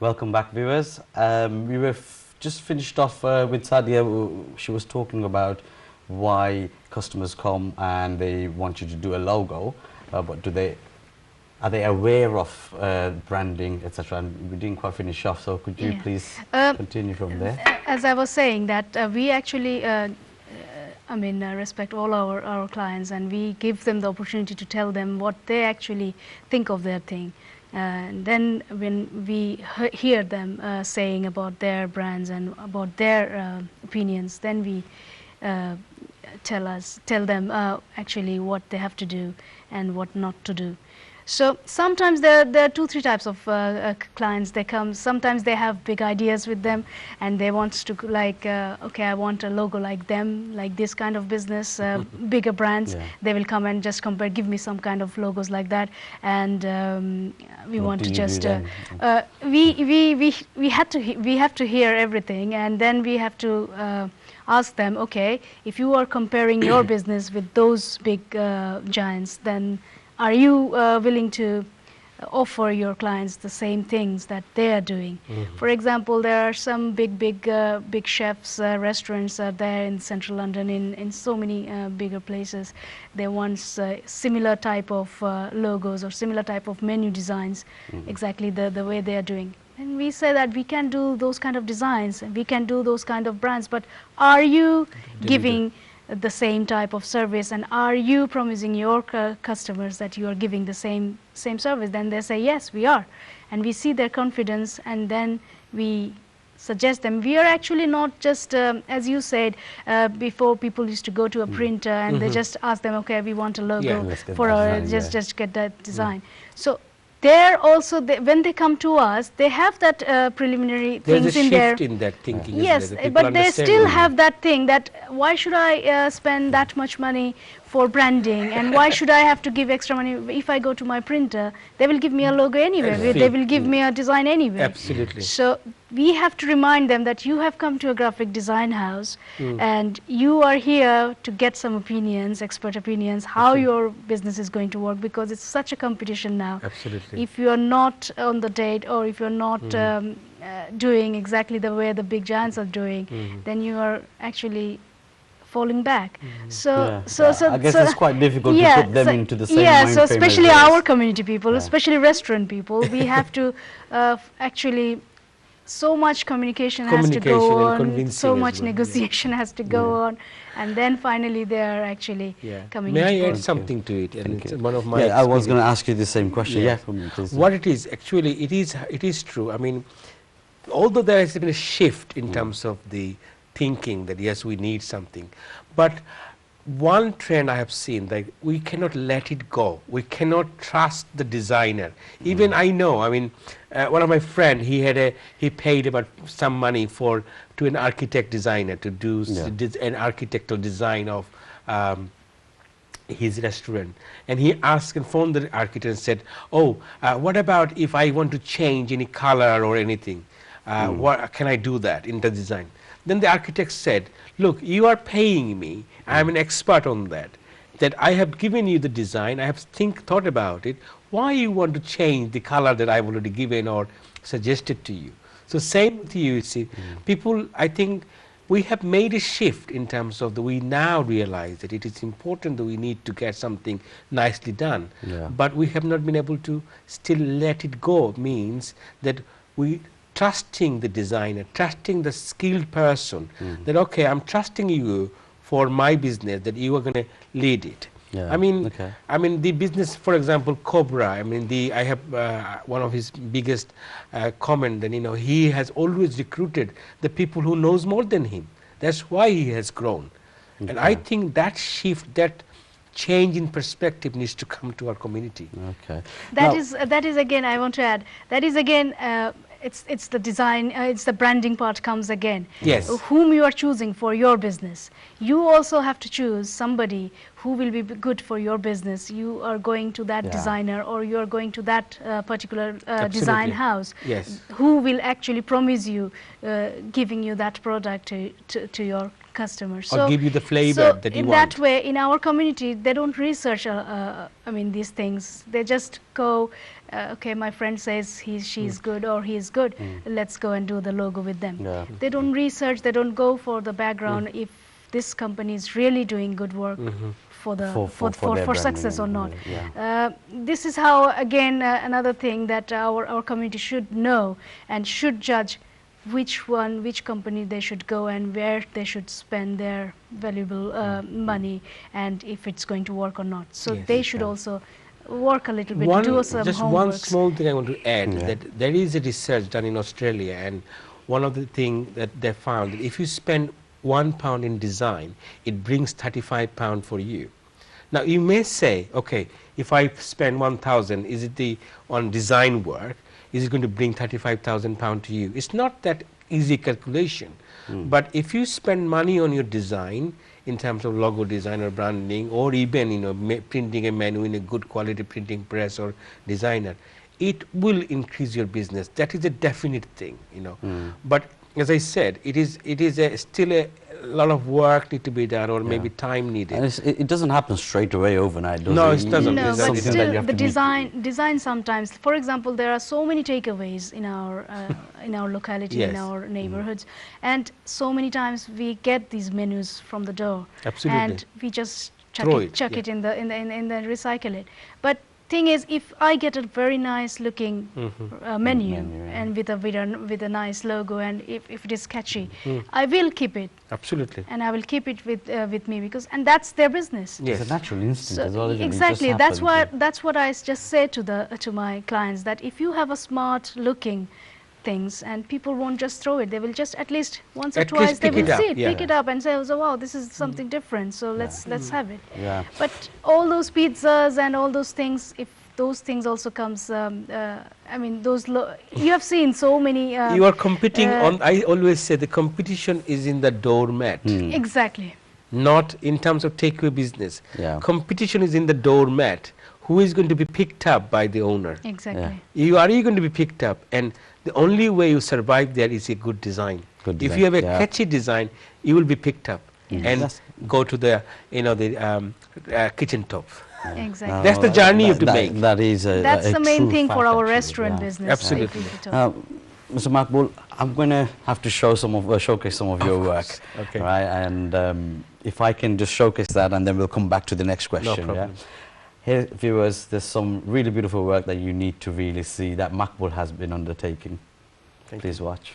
Welcome back, viewers. We were just finished off with Sadia. She was talking about why customers come and they want you to do a logo, but are they aware of branding, etc.? And we didn't quite finish off, so could you please continue from there? As I was saying, that we actually respect all our clients, and we give them the opportunity to tell them what they actually think of their thing. And then when we hear them saying about their brands and about their opinions, then we tell them actually what they have to do and what not to do. So sometimes there are 2-3 types of clients. They come, sometimes they have big ideas with them and they want to okay, I want a logo like them, like this kind of business, bigger brands. Yeah. They will come and just compare, give me some kind of logos like that, and we want to just we have to hear everything, and then we have to ask them, okay, if you are comparing your business with those big giants, then are you willing to offer your clients the same things that they are doing? Mm-hmm. For example, there are some big chefs, restaurants are there in central London, in so many bigger places. They want similar type of logos or similar type of menu designs, exactly the way they are doing. And we say that we can do those kind of designs, and we can do those kind of brands, but are you giving the same type of service, and are you promising your customers that you are giving the same service? Then they say yes, we are, and we see their confidence, and then we suggest them. We are actually not just as you said before, people used to go to a printer and they just ask them, okay, we want a logo for our just get that design. So there also, when they come to us, they have that preliminary things in there. There's a shift in that thinking. Yes, but they still have that thing that why should I spend that much money for branding, and why should I have to give extra money? If I go to my printer, they will give me a logo anyway. They will give me a design anyway. Absolutely. So we have to remind them that you have come to a graphic design house and you are here to get some opinions, expert opinions, how your business is going to work, because it's such a competition now. Absolutely. If you are not on the date, or if you're not doing exactly the way the big giants are doing, then you are actually falling back. So I guess it's quite difficult to put them into the same mind so frame especially as our community people, especially restaurant people, we have to actually, so much communication has to go on, so much negotiation has to go on, and then finally they are actually coming. May I add something to it? And it's one of my I was going to ask you the same question. What it is, actually, it is true. I mean, although there has been a shift in terms of the thinking that yes, we need something, but one trend I have seen, that we cannot let it go. We cannot trust the designer. Even I know, I mean, one of my friend, he paid about some money to an architect designer to do an architectural design of his restaurant, and he asked and phoned the architect and said, oh, what about if I want to change any color or anything? What can I do that in the design? Then the architect said, look, you are paying me, I am an expert on that I have given you the design, I have thought about it, why you want to change the color that I've already given or suggested to you? So same with you, see, people, I think we have made a shift in terms of we now realize that it is important that we need to get something nicely done, but we have not been able to still let it go. Means that we trusting the designer, trusting the skilled person, that okay, I'm trusting you for my business, that you are going to lead it. I mean, the business, for example, Cobra. I mean, I have one of his biggest comment that he has always recruited the people who knows more than him. That's why he has grown, and I think that shift, that change in perspective needs to come to our community. That is again, I want to add, that is again. It's the design, it's the branding part comes again. Yes. Whom you are choosing for your business. You also have to choose somebody who will be good for your business. You are going to that designer, or you are going to that particular design house. Yes. Who will actually promise you giving you that product to your customers. Or give you the flavor that you want. In that way, in our community, they don't research these things. They just go okay, my friend says she's good or he's good, let's go and do the logo with them. Yeah. They don't research, they don't go for the background if this company is really doing good work for the For their for branding success or and, not. yeah. This is how, again, another thing that our community should know and should judge which company they should go and where they should spend their valuable money, and if it's going to work or not. So Yes. they should also work a little bit, do some just homeworks. one small thing I want to add, Yeah. that there is a research done in Australia, and one of the things that they found, that if you spend £1 in design, it brings £35 for you. Now you may say, okay, if I spend 1,000, is it on design work, is it going to bring £35,000 to you? It's not that easy calculation. But if you spend money on your design, in terms of logo design or branding, or even printing a menu in a good quality printing press or designer, it will increase your business. That is a definite thing, But as I said, it is still a lot of work need to be done, or maybe time needed. And it doesn't happen straight away overnight, does No, it? it doesn't. No, It's but something that you still, have the to meet. design sometimes. For example, there are so many takeaways in our locality, in Yes. our neighborhoods, and so many times we get these menus from the door, Absolutely. and we just Throw it, chuck yeah. it in the recycle it. But thing is, if I get a very nice looking menu, Menu, yeah. and with a nice logo, and if it is catchy, I will keep it, Absolutely. and I will keep it with me, and that's their business. Yes. It's a natural instinct as well, isn't it? It just Exactly. That's happens, that's what I just say to my clients, that if you have a smart looking things, and people won't just throw it, they will just at least once or At twice least they pick will it up, see it, yeah. pick it up, and say, oh, wow, this is something different. So let's have it. Yeah. But all those pizzas and all those things, if those things also comes, I mean, you have seen so many. You are competing on, I always say the competition is in the doormat, Exactly. not in terms of takeaway business. Yeah. Competition is in the doormat. Who is going to be picked up by the owner? Exactly. You are going to be picked up, and the only way you survive there is a good design. Good If design, you have a yeah. catchy design, you will be picked up Yes. and That's- go to the kitchen top. Exactly. That's the journey you have to make. That is That's a the main true thing for fact, our actually, restaurant yeah. business. Absolutely. Mr. Makbul, I'm going to have to showcase some of your work, Okay. right? And if I can just showcase that, and then we'll come back to the next question. problem. Yeah? Here, viewers, there's some really beautiful work that you need to really see that Makbul has been undertaking. Thank Please watch.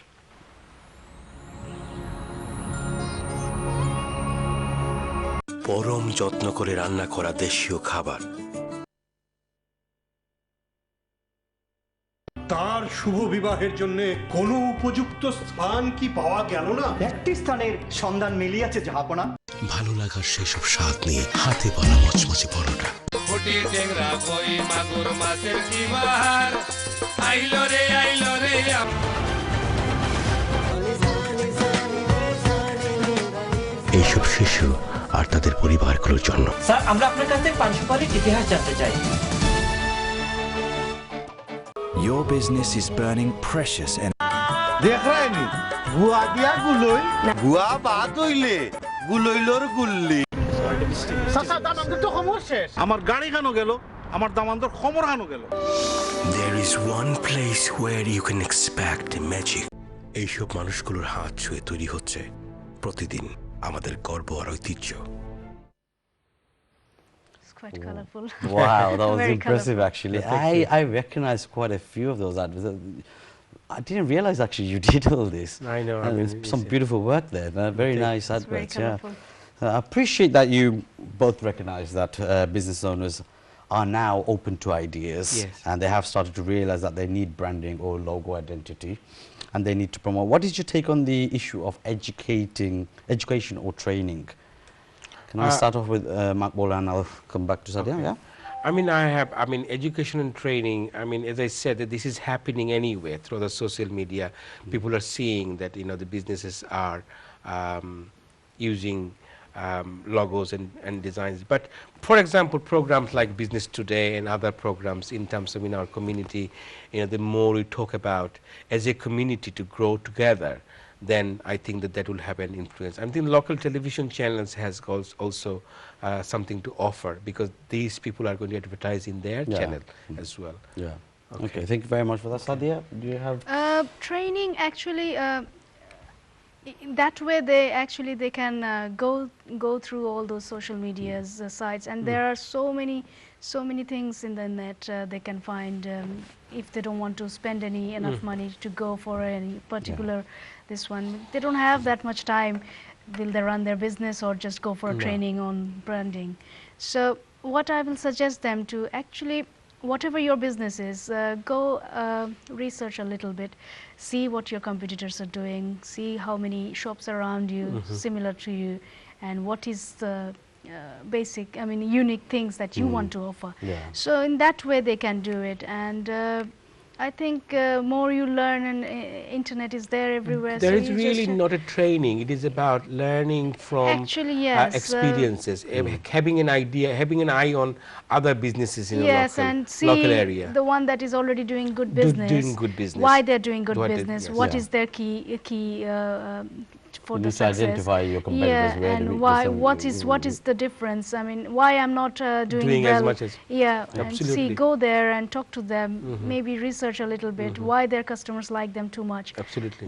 পরম যত্ন করে রান্না করা দেশীয় খাবার তার শুভ বিবাহের জন্য কোনো উপযুক্ত স্থান কি পাওয়া গেল না? একটি স্থানের সন্ধান মিলিয়াছে জাহাপনা। ভালো লাগার সেসব স্বাদ নিয়ে হাতে বানা মচমচে পরোটা ফুটি টেংরা কই মাগুর মাছের কি বাহার আইলো রে এইসব শিশু আর তাদের পরিবারগুলোর জন্য স্যার আমরা আপনার কাছে পান সুপারির ইতিহাস জানতে চাই Your business is burning precious energy. দেখরাইনি গুয়া দিয়া গুলই গুয়া বাদ হইলে গুলইলর গুল্লি সাসা দামান্তর তো খবর শেষ আমার গাড়ি কেন গেল আমার দামান্তর খবর কেন গেল There is one place where you can expect magic. এইসব মানুষগুলোর হাত ছুঁয়ে তৈরি হচ্ছে প্রতিদিন আমাদের গর্ব আর ঐতিহ্য It's quite colorful. Wow, that was Very impressive, colourful. actually. I recognized quite a few of those adverts. I didn't realize actually you did all this. I know, I And mean, there's it's some a- beautiful work there. Very nice It's very adverts. colourful. I appreciate that you both recognize that business owners are now open to ideas, Yes. and they have started to realize that they need branding or logo identity, and they need to promote. What is your take on the issue of education or training? Can I start off with Makbul, and I'll come back to Sadia? Okay. Yeah. I mean, education and training, I mean, as I said, that this is happening anyway through the social media. People are seeing that, the businesses are using logos and designs. But, for example, programs like Business Today and other programs in terms of in our community, the more we talk about as a community to grow together, then I think that will have an influence. I think local television channels has also something to offer, because these people are going to advertise in their Yeah. channel as well. Yeah. Okay, thank you very much for that. Sadia, do you have? Training actually, that way they can go through all those social medias sites, and there are so many things in the net they can find if they don't want to spend enough money to go for any particular this one. They don't have that much time. Will they run their business or just go for a training on branding? So what I will suggest them to actually, whatever your business is, go research a little bit, see what your competitors are doing, see how many shops around you similar to you, and what is the basic, I mean, unique things that you want to offer. So in that way they can do it, and I think more you learn, and internet is there everywhere. There so is really not a training. It is about learning from experiences, having an idea, having an eye on other businesses in a local area. The one that is already doing good business, why they're doing good business, what is their key for the success. Identify your competitors, and why, what is the difference? I mean, why I'm not doing well, as much as and see, go there and talk to them, maybe research a little bit why their customers like them too much.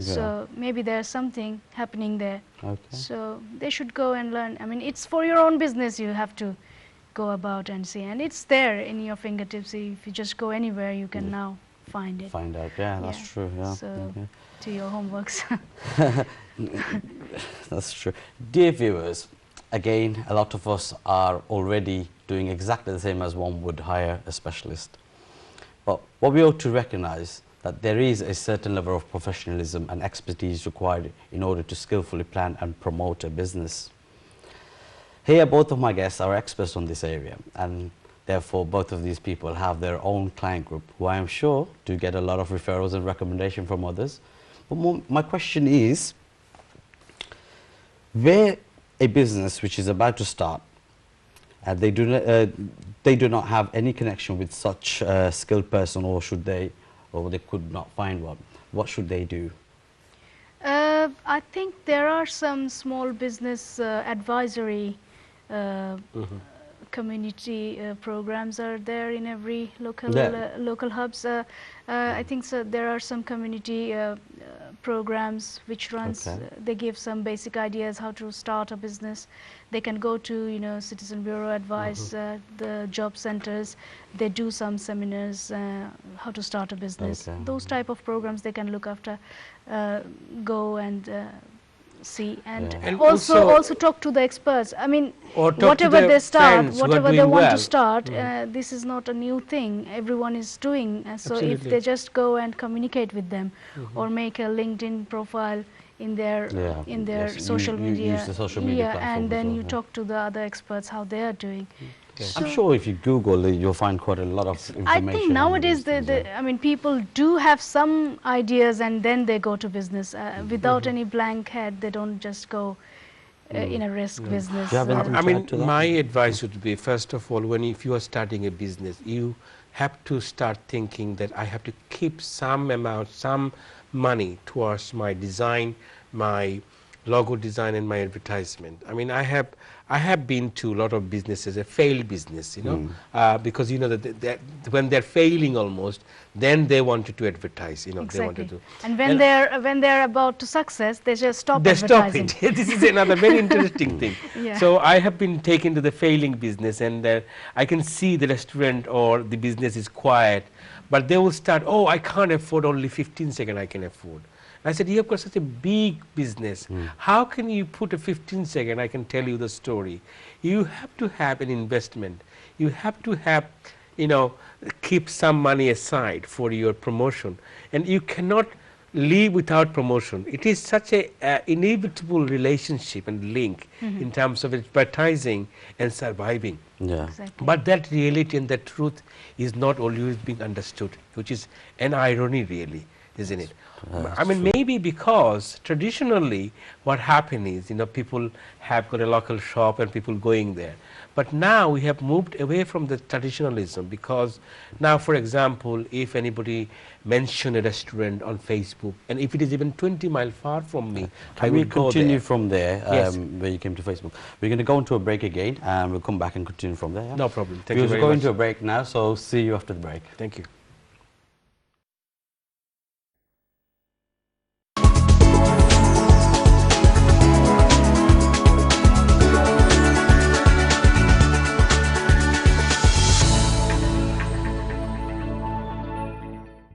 So maybe there's something happening there. So they should go and learn. I mean, it's for your own business, you have to go about and see, and it's there in your fingertips. If you just go anywhere, you can now find it. Find out, that's true. So do your homeworks. That's true. Dear viewers, again, a lot of us are already doing exactly the same as one would hire a specialist. But what we ought to recognize that there is a certain level of professionalism and expertise required in order to skillfully plan and promote a business. Here, both of my guests are experts on this area, and therefore both of these people have their own client group, who I am sure do get a lot of referrals and recommendations from others. But my question is, where a business which is about to start, they do not have any connection with such a skilled person, or they could not find one, what should they do? I think there are some small business advisory community programs are there in every local hubs. I think so. There are some community programs which runs. They give some basic ideas how to start a business. They can go to Citizen Bureau advice, the job centers. They do some seminars how to start a business. Those type of programs they can look after. Go and see, and also talk to the experts. I mean, whatever they start, whatever they want to start, this is not a new thing. Everyone is doing. So if they just go and communicate with them, or make a LinkedIn profile in their social media, use the social media and then you talk to the other experts how they are doing. So I'm sure if you Google, you'll find quite a lot of information. I think nowadays, I mean, people do have some ideas, and then they go to business without any blank head. They don't just go in a risk business. I mean, my advice would be, first of all, if you are starting a business, you have to start thinking that I have to keep some amount, some money towards my design, my logo design, and my advertisement. I mean, I have been to a lot of businesses, a failed business, because that when they're failing almost, then they wanted to advertise, Exactly. They wanted to. And when they're about to success, they just stop advertising. Stop it. This is another very interesting thing. So I have been taken to the failing business, and I can see the restaurant or the business is quiet, but they will start, oh, I can't afford, only 15 seconds I can afford. I said, you have got such a big business. How can you put a 15 second, I can tell you the story. You have to have an investment. You have to have, keep some money aside for your promotion. And you cannot live without promotion. It is such a inevitable relationship and link in terms of advertising and surviving. But that reality and that truth is not always being understood, which is an irony really, isn't it? I mean, maybe because traditionally what happened is, people have got a local shop and people going there. But now we have moved away from the traditionalism, because now, for example, if anybody mention a restaurant on Facebook, and if it is even 20 miles far from me, I will continue from there, where you came to Facebook. We're going to go into a break again, and we'll come back and continue from there. No problem. Thank you very much. We're going to a break now, so see you after the break. Thank you.